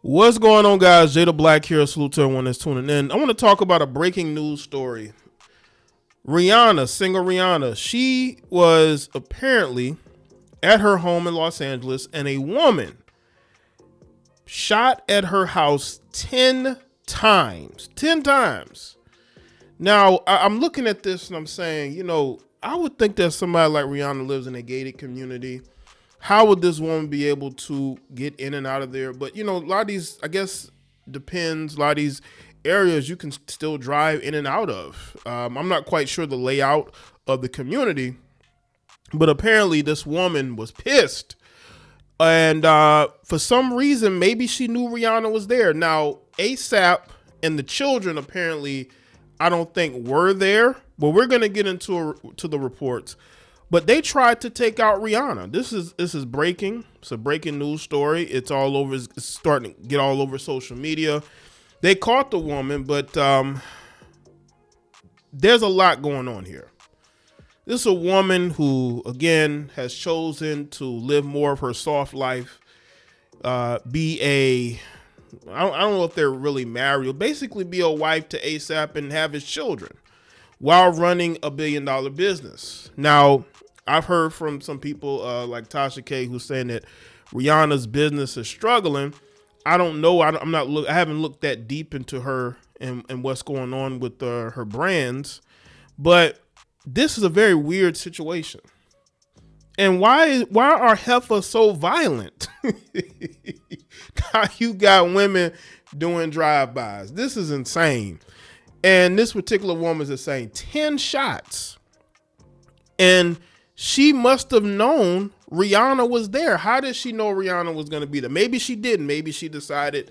What's going on, guys? Jay the Black here. Salute to everyone that's tuning in. I want to talk about a breaking news story. Rihanna, singer Rihanna, she was apparently at her home in Los Angeles, and a woman shot at her house 10 times. 10 times. Now, I'm looking at this and I'm saying, I would think that somebody like Rihanna lives in a gated community. How would this woman be able to get in and out of there? But, a lot of these, I guess, depends. A lot of these areas you can still drive in and out of. I'm not quite sure the layout of the community, but apparently this woman was pissed. And for some reason, maybe she knew Rihanna was there. Now, ASAP and the children apparently, I don't think were there, but we're going to get into the reports. But they tried to take out Rihanna. This is breaking. It's a breaking news story. It's all over. It's starting to get all over social media. They caught the woman, but there's a lot going on here. This is a woman who, again, has chosen to live more of her soft life, I don't know if they're really married, but basically be a wife to ASAP and have his children while running $1 billion business. Now, I've heard from some people like Tasha K who's saying that Rihanna's business is struggling. I don't know. I haven't looked that deep into her and what's going on with her brands, but this is a very weird situation. And why are heifers so violent? You got women doing drive-bys. This is insane. And this particular woman is saying 10 shots. And she must have known Rihanna was there. How did she know Rihanna was going to be there? Maybe she didn't. Maybe she decided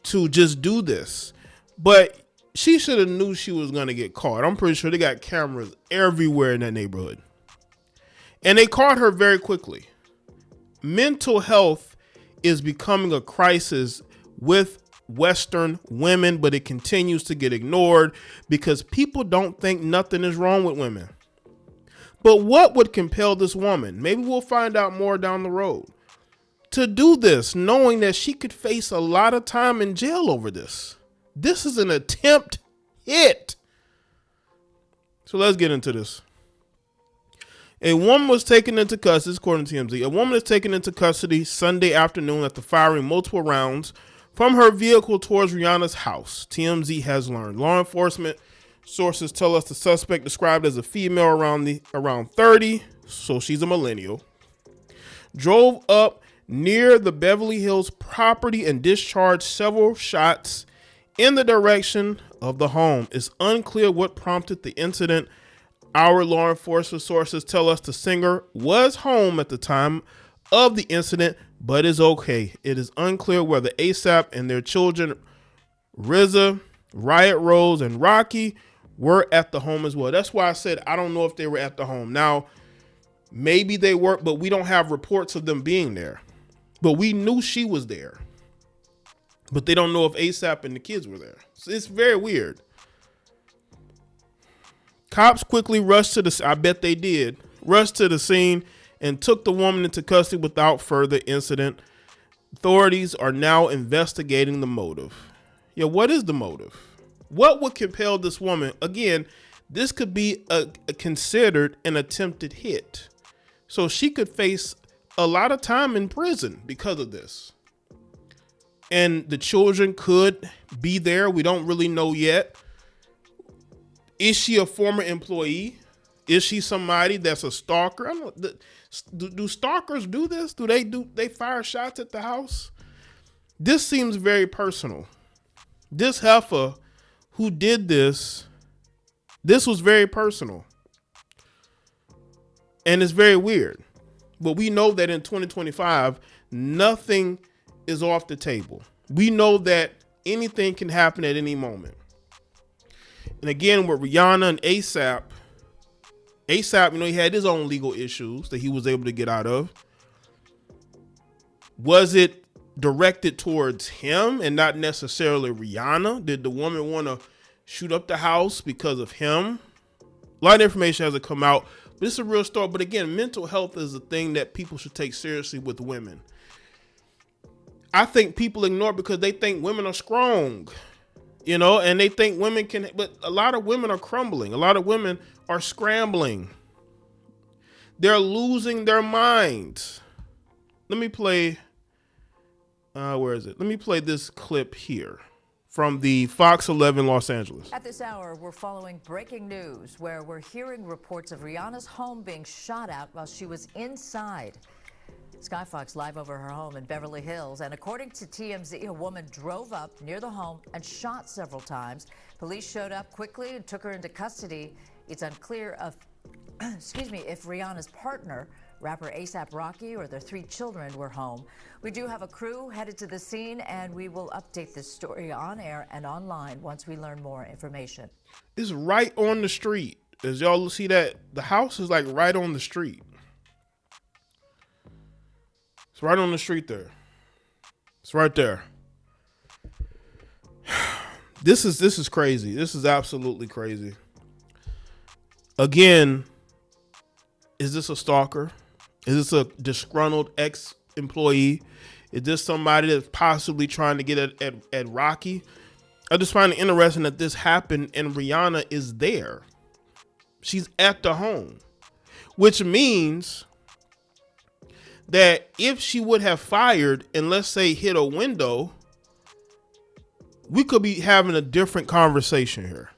to just do this. But she should have knew she was going to get caught. I'm pretty sure they got cameras everywhere in that neighborhood. And they caught her very quickly. Mental health is becoming a crisis with Western women, but it continues to get ignored because people don't think nothing is wrong with women. But what would compel this woman, maybe we'll find out more down the road, to do this, knowing that she could face a lot of time in jail over this? This is an attempt hit. So let's get into this. A woman was taken into custody, according to TMZ. A woman is taken into custody Sunday afternoon after firing multiple rounds from her vehicle towards Rihanna's house, TMZ has learned. Law enforcement sources tell us the suspect, described as a female around 30, so she's a millennial, drove up near the Beverly Hills property and discharged several shots in the direction of the home. It's unclear what prompted the incident. Our law enforcement sources tell us the singer was home at the time of the incident, but is okay. It is unclear whether ASAP and their children, RZA, Riot Rose, and Rocky, were at the home as well. That's why I said I don't know if they were at the home. Now, maybe they were, but we don't have reports of them being there. But we knew she was there. But they don't know if ASAP and the kids were there. So it's very weird. Cops quickly rushed to the scene and took the woman into custody without further incident. Authorities are now investigating the motive. Yeah, what is the motive? What would compel this woman? Again, this could be considered an attempted hit. So she could face a lot of time in prison because of this. And the children could be there. We don't really know yet. Is she a former employee? Is she somebody that's a stalker? I don't know. Do stalkers do this? Do they fire shots at the house? This seems very personal. This heifer who did this was very personal. And it's very weird. But we know that in 2025, nothing is off the table. We know that anything can happen at any moment. And again, with Rihanna and ASAP, he had his own legal issues that he was able to get out of. Was it directed towards him and not necessarily Rihanna? Did the woman want to shoot up the house because of him? A lot of information hasn't come out, but it's a real story. But again, mental health is a thing that people should take seriously with women. I think people ignore it because they think women are strong, and they think women can, but a lot of women are crumbling. A lot of women are scrambling. They're losing their minds. Let me play, where is it? Let me play this clip here from the Fox 11 Los Angeles. At this hour, we're following breaking news where we're hearing reports of Rihanna's home being shot at while she was inside. Sky Fox live over her home in Beverly Hills, and according to TMZ, a woman drove up near the home and shot several times. Police showed up quickly and took her into custody. It's unclear if Rihanna's partner, rapper A$AP Rocky, or their 3 children were home. We do have a crew headed to the scene, and we will update this story on air and online once we learn more information. It's right on the street. As y'all see that, the house is like right on the street. It's right on the street there. It's right there. This is crazy. This is absolutely crazy. Again, is this a stalker? Is this a disgruntled ex-employee? Is this somebody that's possibly trying to get at Rocky? I just find it interesting that this happened and Rihanna is there. She's at the home, which means that if she would have fired and, let's say, hit a window, we could be having a different conversation here.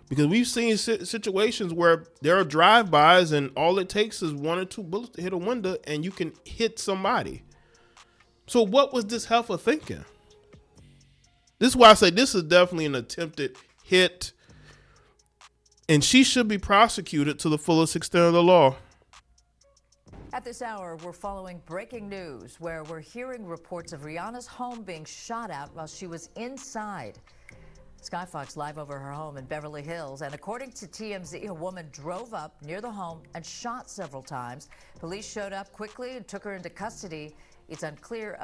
Because we've seen situations where there are drive-bys and all it takes is 1 or 2 bullets to hit a window and you can hit somebody. So what was this heifer thinking? This is why I say this is definitely an attempted hit, and she should be prosecuted to the fullest extent of the law. At this hour, we're following breaking news where we're hearing reports of Rihanna's home being shot at while she was inside. Sky Fox live over her home in Beverly Hills, and according to TMZ, a woman drove up near the home and shot several times. Police showed up quickly and took her into custody. It's unclear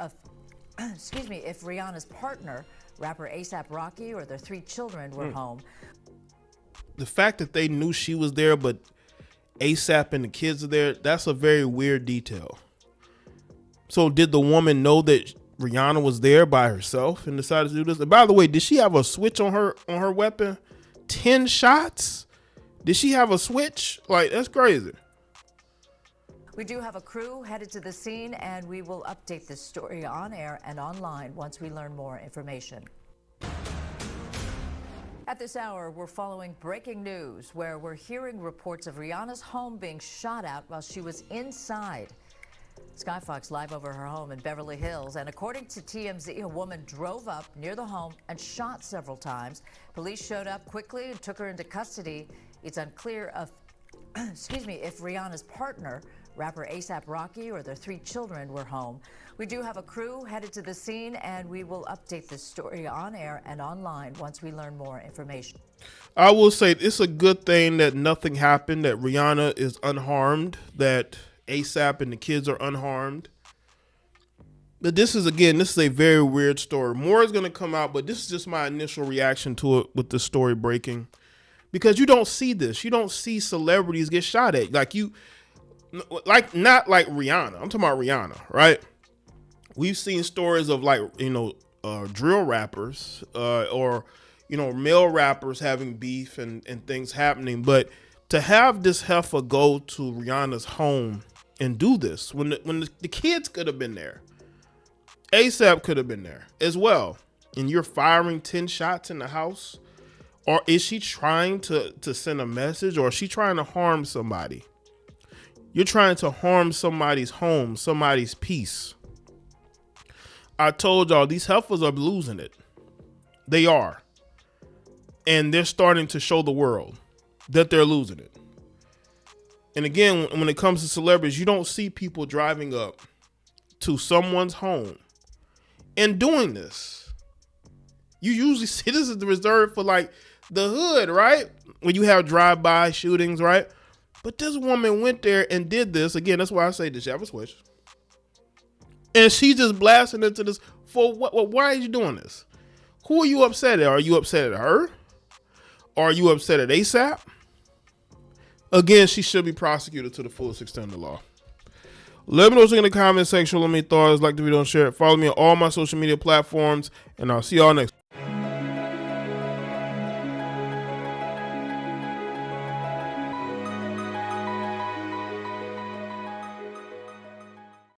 if Rihanna's partner, rapper A$AP Rocky, or their 3 children were home. The fact that they knew she was there, but A$AP and the kids are there, that's a very weird detail. So did the woman know that Rihanna was there by herself and decided to do this? And by the way, did she have a switch on her weapon? 10 shots? Did she have a switch? Like, that's crazy. We do have a crew headed to the scene, and we will update this story on air and online once we learn more information. At this hour, we're following breaking news where we're hearing reports of Rihanna's home being shot at while she was inside. Sky Fox live over her home in Beverly Hills, and according to TMZ, a woman drove up near the home and shot several times. Police showed up quickly and took her into custody. It's unclear if Rihanna's partner, rapper A$AP Rocky, or their 3 children were home. We do have a crew headed to the scene, and we will update this story on air and online once we learn more information. I will say it's a good thing that nothing happened, that Rihanna is unharmed, that A$AP and the kids are unharmed. But this is a very weird story. More is going to come out, but this is just my initial reaction to it with the story breaking. Because you don't see this. You don't see celebrities get shot at. Not like Rihanna. I'm talking about Rihanna, right? We've seen stories of drill rappers or male rappers having beef and things happening. But to have this heifer go to Rihanna's home and do this when the kids could have been there, A$AP could have been there as well, and you're firing 10 shots in the house, or is she trying to send a message, or is she trying to harm somebody? You're trying to harm somebody's home, somebody's peace. I told y'all these heifers are losing it. They are. And they're starting to show the world that they're losing it. And again, when it comes to celebrities, you don't see people driving up to someone's home and doing this. You usually see this is reserved for like the hood, right? When you have drive-by shootings, right? But this woman went there and did this. Again, that's why I say this. You have a switch. And she just blasting into this for what? Why are you doing this? Who are you upset at? Are you upset at her? Or are you upset at A$AP? Again, she should be prosecuted to the fullest extent of the law. Let me know what's in the comment section. Let me thoughts, like the video and share it. Follow me on all my social media platforms, and I'll see y'all next.